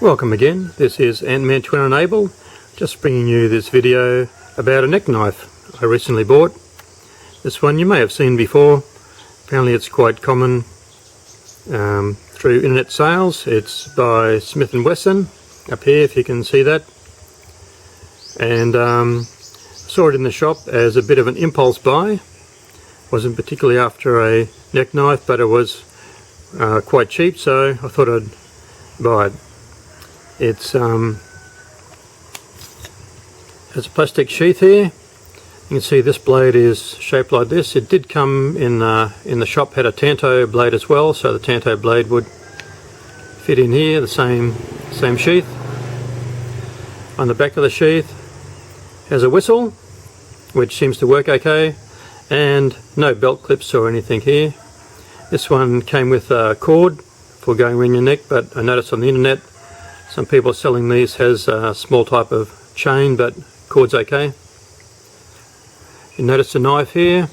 Welcome again, this is Ant-Man Twin Enable, just bringing you this video about a neck knife I recently bought. This one you may have seen before. Apparently it's quite common through internet sales. It's by Smith & Wesson, up here if you can see that. And saw it in the shop as a bit of an impulse buy. Wasn't particularly after a neck knife, but it was quite cheap, so I thought I'd buy it. It's has a plastic sheath here. You can see this blade is shaped like this. It did come in the shop, had a Tanto blade as well, so the Tanto blade would fit in here, the same sheath. On the back of the sheath has a whistle, which seems to work okay, and no belt clips or anything here. This one came with a cord for going around your neck, but I noticed on the internet some people selling these has a small type of chain, but cord's okay. You notice the knife here.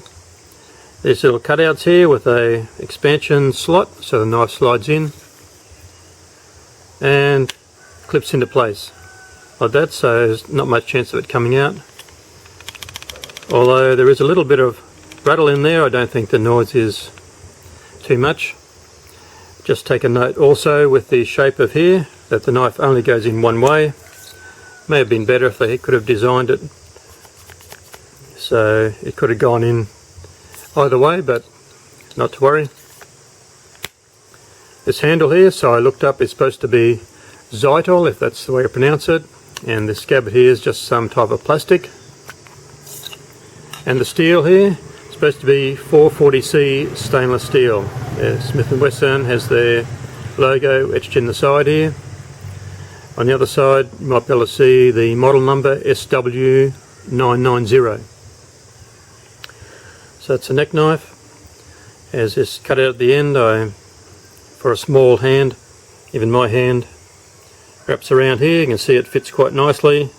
There's little cutouts here with a expansion slot, so the knife slides in and clips into place like that, so there's not much chance of it coming out. Although there is a little bit of rattle in there, I don't think the noise is too much. Just take a note also with the shape of here, that the knife only goes in one way. May have been better if they could have designed it so it could have gone in either way, but not to worry. This handle here, so I looked up, it's supposed to be Zytol, if that's the way to pronounce it, and the scabbard here is just some type of plastic. And the steel here is supposed to be 440C stainless steel. Smith & Wesson has their logo etched in the side here. On the other side you might be able to see the model number SW990. So it's a neck knife. Has this cut out at the end. For a small hand, even my hand wraps around here. You can see it fits quite nicely,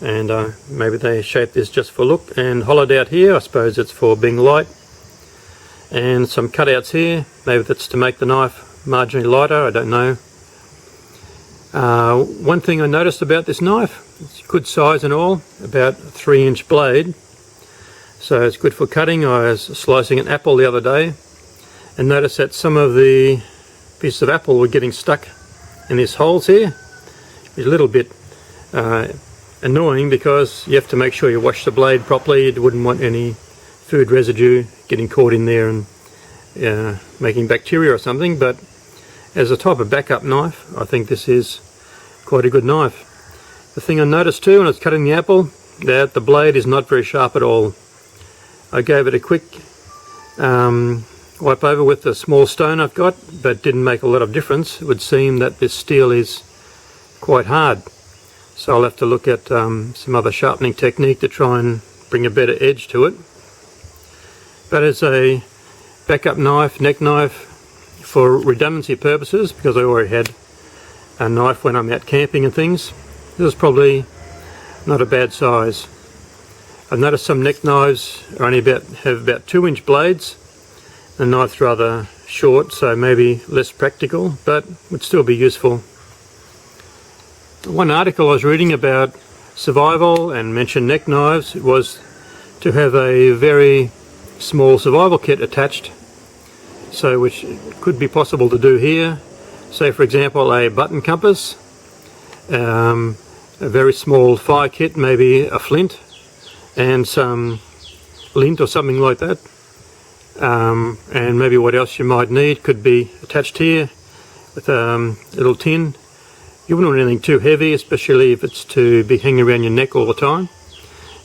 and maybe they shaped this just for look, and hollowed out here, I suppose it's for being light. And some cutouts here, maybe that's to make the knife marginally lighter, I don't know. One thing I noticed about this knife, it's good size and all, about a 3-inch blade, so it's good for cutting. I was slicing an apple the other day and noticed that some of the pieces of apple were getting stuck in these holes here. It's a little bit annoying because you have to make sure you wash the blade properly. You wouldn't want any food residue getting caught in there and making bacteria or something, but as a type of backup knife, I think this is quite a good knife. The thing I noticed too when I was cutting the apple, that the blade is not very sharp at all. I gave it a quick wipe over with the small stone I've got, but didn't make a lot of difference. It would seem that this steel is quite hard, so I'll have to look at some other sharpening technique to try and bring a better edge to it. But as a backup knife, neck knife, for redundancy purposes, because I already had a knife when I'm out camping and things, this is probably not a bad size. I've noticed some neck knives are only have about 2-inch blades. The knife's rather short, so maybe less practical, but would still be useful. One article I was reading about survival and mentioned neck knives was to have a very small survival kit attached, so which could be possible to do here. Say for example a button compass, a very small fire kit, maybe a flint and some lint or something like that, and maybe what else you might need could be attached here with a little tin. You wouldn't want anything too heavy, especially if it's to be hanging around your neck all the time,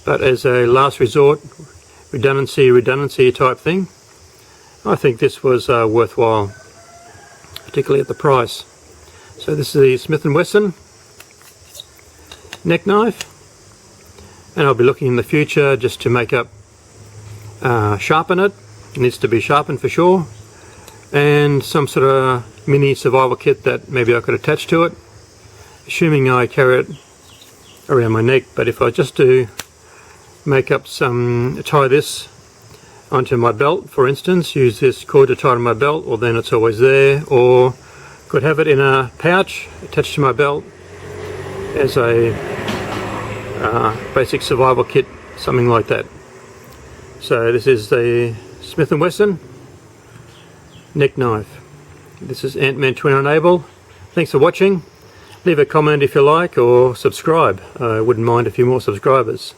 but as a last resort redundancy type thing, I think this was worthwhile, particularly at the price. So this is the Smith & Wesson neck knife, and I'll be looking in the future just to make up, sharpen it. It needs to be sharpened for sure, and some sort of mini survival kit that maybe I could attach to it, assuming I carry it around my neck. But if I just do make up tie this onto my belt, for instance, use this cord to tie to my belt, well then it's always there, or could have it in a pouch attached to my belt as a basic survival kit, something like that. So this is the Smith & Wesson neck knife. This is Ant-Man Twin Enable. Thanks for watching. Leave a comment if you like, or subscribe. I wouldn't mind a few more subscribers.